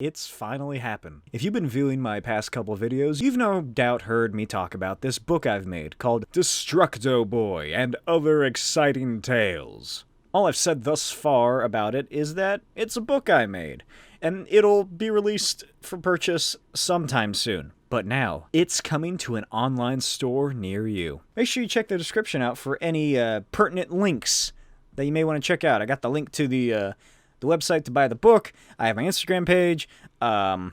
It's finally happened. If you've been viewing my past couple videos, you've no doubt heard me talk about this book I've made called DESTRUCTO Boy and Other Exciting Tales. All I've said thus far about it is that it's a book I made, and it'll be released for purchase sometime soon. But now, it's coming to an online store near you. Make sure you check the description out for any pertinent links that you may want to check out. I got the link to the website to buy the book. I have my Instagram page. I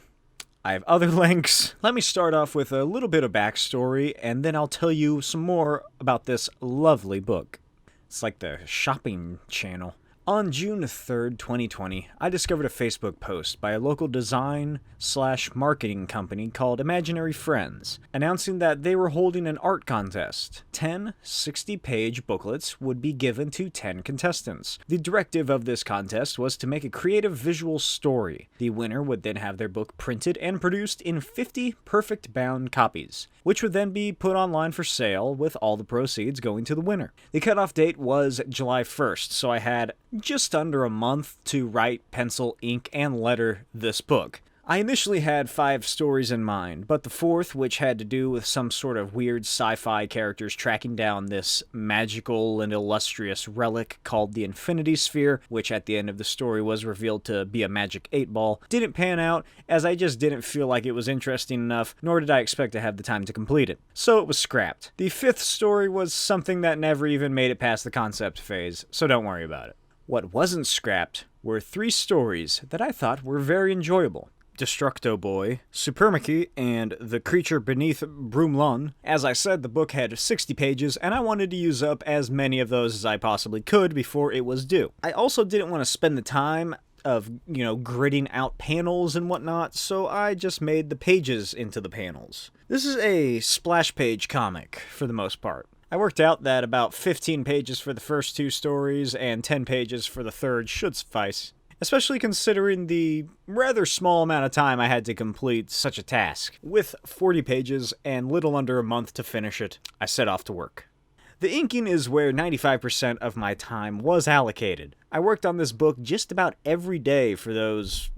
have other links. Let me start off with a little bit of backstory, and then I'll tell you some more about this lovely book. It's like the shopping channel. On June 3rd, 2020, I discovered a Facebook post by a local design/marketing company called Imaginary Friends, announcing that they were holding an art contest. 10 60-page booklets would be given to 10 contestants. The directive of this contest was to make a creative visual story. The winner would then have their book printed and produced in 50 perfect bound copies, which would then be put online for sale, with all the proceeds going to the winner. The cutoff date was July 1st, so I had just under a month to write, pencil, ink, and letter this book. I initially had 5 stories in mind, but the 4th, which had to do with some sort of weird sci-fi characters tracking down this magical and illustrious relic called the Infinity Sphere, which at the end of the story was revealed to be a magic 8-ball, didn't pan out, as I just didn't feel like it was interesting enough, nor did I expect to have the time to complete it. So it was scrapped. The 5th story was something that never even made it past the concept phase, so don't worry about it. What wasn't scrapped were 3 stories that I thought were very enjoyable. DESTRUCTO Boy, Supremacy, and The Creature Beneath Brumlon. As I said, the book had 60 pages, and I wanted to use up as many of those as I possibly could before it was due. I also didn't want to spend the time of, gridding out panels and whatnot, so I just made the pages into the panels. This is a splash page comic, for the most part. I worked out that about 15 pages for the first 2 stories and 10 pages for the third should suffice, especially considering the rather small amount of time I had to complete such a task. With 40 pages and little under a month to finish it, I set off to work. The inking is where 95% of my time was allocated. I worked on this book just about every day for those,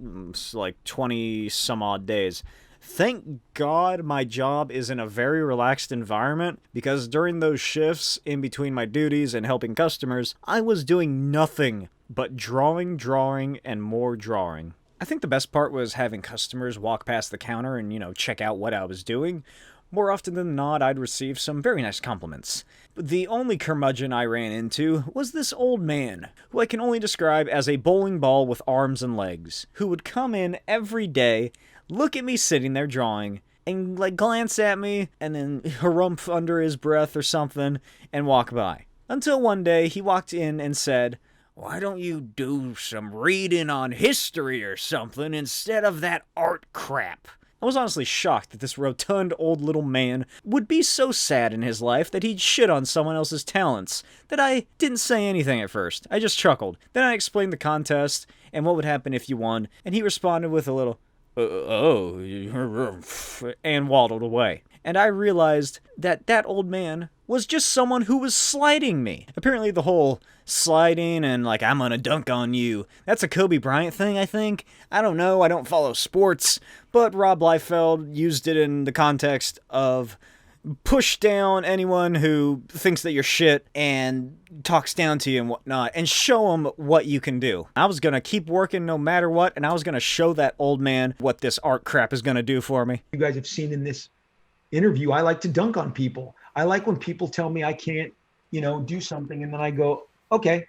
20 some odd days. Thank God my job is in a very relaxed environment, because during those shifts in between my duties and helping customers, I was doing nothing but drawing, and more drawing. I think the best part was having customers walk past the counter and, check out what I was doing. More often than not, I'd receive some very nice compliments. But the only curmudgeon I ran into was this old man, who I can only describe as a bowling ball with arms and legs, who would come in every day, look at me sitting there drawing, and glance at me, and then harumph under his breath or something, and walk by. Until one day, he walked in and said, "Why don't you do some reading on history or something instead of that art crap?" I was honestly shocked that this rotund old little man would be so sad in his life that he'd shit on someone else's talents, that I didn't say anything at first. I just chuckled. Then I explained the contest and what would happen if you won, and he responded with a little, and waddled away. And I realized that that old man was just someone who was slighting me. Apparently the whole sliding and I'm gonna dunk on you, that's a Kobe Bryant thing, I think. I don't know, I don't follow sports, but Rob Liefeld used it in the context of push down anyone who thinks that you're shit and talks down to you and whatnot, and show them what you can do. I was gonna keep working no matter what, and I was gonna show that old man what this art crap is gonna do for me. You guys have seen in this interview, I like to dunk on people. I like when people tell me I can't, do something, and then I go, okay,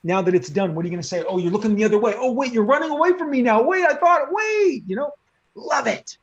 now that it's done, what are you going to say? Oh, you're looking the other way. Oh, wait, you're running away from me now. Wait, wait, love it.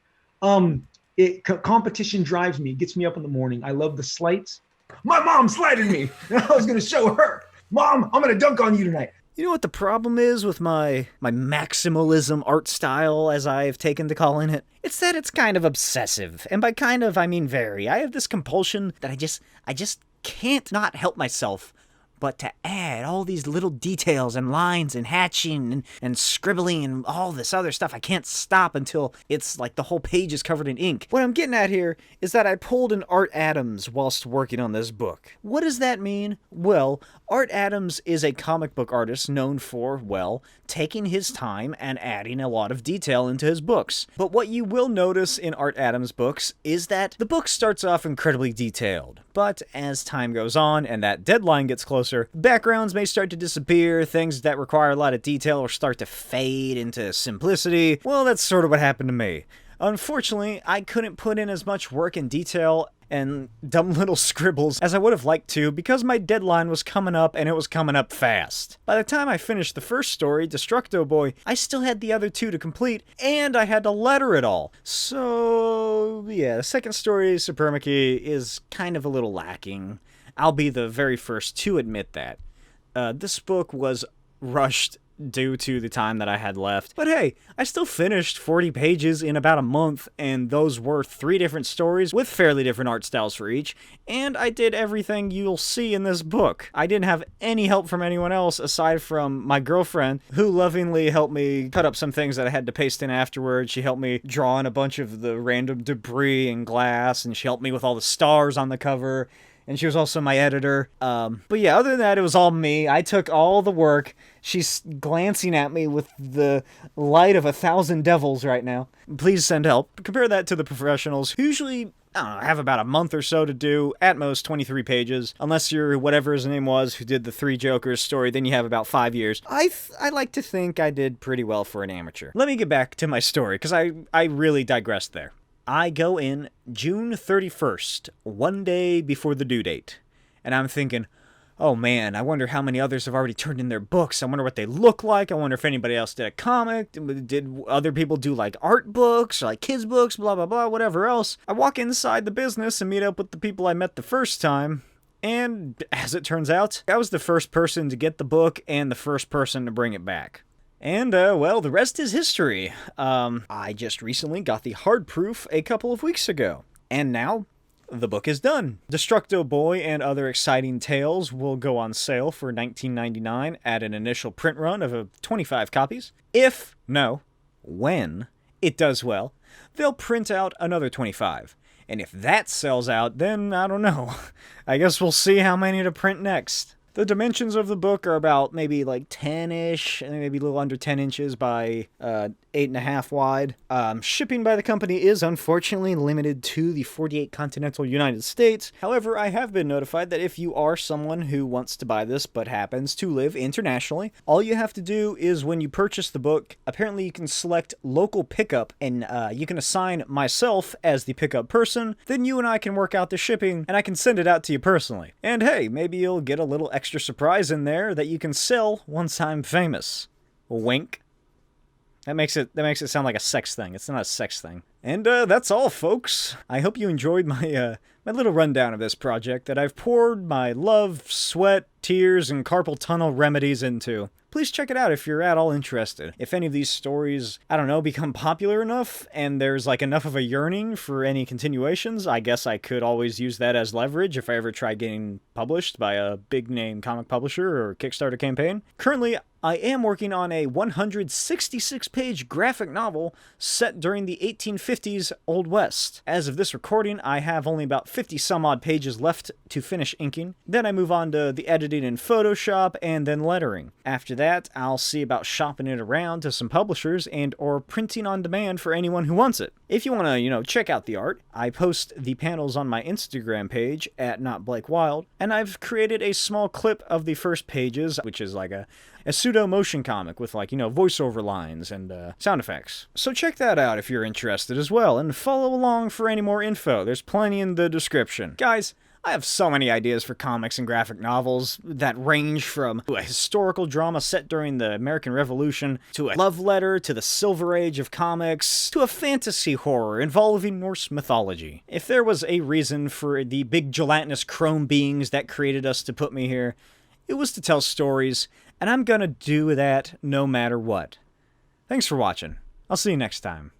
Competition drives me, gets me up in the morning. I love the slights. My mom slighted me. I was going to show her, Mom, I'm going to dunk on you tonight. You know what the problem is with my maximalism art style, as I have taken to calling it? It's that it's kind of obsessive. And by kind of, I mean very. I have this compulsion that I just can't not help myself But to add all these little details and lines and hatching and scribbling and all this other stuff, I can't stop until it's like the whole page is covered in ink. What I'm getting at here is that I pulled an Art Adams whilst working on this book. What does that mean? Well, Art Adams is a comic book artist known for, well, taking his time and adding a lot of detail into his books. But what you will notice in Art Adams' books is that the book starts off incredibly detailed. But as time goes on and that deadline gets closer, backgrounds may start to disappear, things that require a lot of detail or start to fade into simplicity. Well, that's sort of what happened to me. Unfortunately, I couldn't put in as much work and detail and dumb little scribbles as I would have liked to because my deadline was coming up and it was coming up fast. By the time I finished the first story, Destructo Boy, I still had the other two to complete and I had to letter it all. So yeah, the second story, Supremacy, is kind of a little lacking. I'll be the very first to admit that. This book was rushed due to the time that I had left. But hey, I still finished 40 pages in about a month, and those were 3 different stories with fairly different art styles for each, and I did everything you'll see in this book. I didn't have any help from anyone else aside from my girlfriend, who lovingly helped me cut up some things that I had to paste in afterwards. She helped me draw in a bunch of the random debris and glass, and she helped me with all the stars on the cover, and she was also my editor. But yeah, other than that, it was all me. I took all the work. She's glancing at me with the light of 1,000 devils right now. Please send help. Compare that to the professionals who usually, I don't know, have about a month or so to do, at most 23 pages. Unless you're whatever his name was who did the 3 Jokers story, then you have about 5 years. I like to think I did pretty well for an amateur. Let me get back to my story, because I really digressed there. I go in June 31st, one day before the due date, and I'm thinking, oh man, I wonder how many others have already turned in their books. I wonder what they look like. I wonder if anybody else did a comic. Did other people do like art books or like kids books, blah, blah, blah, whatever else. I walk inside the business and meet up with the people I met the first time. And as it turns out, I was the first person to get the book and the first person to bring it back. And, well, the rest is history. I just recently got the hard proof a couple of weeks ago. And now, the book is done. Destructo Boy and Other Exciting Tales will go on sale for $19.99 at an initial print run of 25 copies. When it does well, they'll print out another 25. And if that sells out, then I don't know. I guess we'll see how many to print next. The dimensions of the book are about maybe like 10-ish, and maybe a little under 10 inches by 8.5 wide. Shipping by the company is unfortunately limited to the 48 continental United States. However, I have been notified that if you are someone who wants to buy this but happens to live internationally, all you have to do is when you purchase the book, apparently you can select local pickup, and you can assign myself as the pickup person. Then you and I can work out the shipping, and I can send it out to you personally. And hey, maybe you'll get a little extra surprise in there that you can sell once I'm famous. Wink. That makes it sound like a sex thing. It's not a sex thing. And that's all, folks. I hope you enjoyed my my little rundown of this project that I've poured my love, sweat, tears, and carpal tunnel remedies into. Please check it out if you're at all interested. If any of these stories, I don't know, become popular enough and there's like enough of a yearning for any continuations, I guess I could always use that as leverage if I ever try getting published by a big name comic publisher or Kickstarter campaign. Currently, I am working on a 166-page graphic novel set during the 1850s Old West. As of this recording, I have only about 50 some odd pages left to finish inking. Then I move on to the editing in Photoshop and then lettering. After that, I'll see about shopping it around to some publishers and or printing on demand for anyone who wants it. If you want to, check out the art, I post the panels on my Instagram page at NotBlakeWild, and I've created a small clip of the first pages, which is like a pseudo motion comic with voiceover lines and sound effects. So check that out if you're interested as well, and follow along for any more info. There's plenty in the description. Guys, I have so many ideas for comics and graphic novels that range from a historical drama set during the American Revolution, to a love letter to the Silver Age of comics, to a fantasy horror involving Norse mythology. If there was a reason for the big gelatinous chrome beings that created us to put me here, it was to tell stories, and I'm gonna do that no matter what. Thanks for watching. I'll see you next time.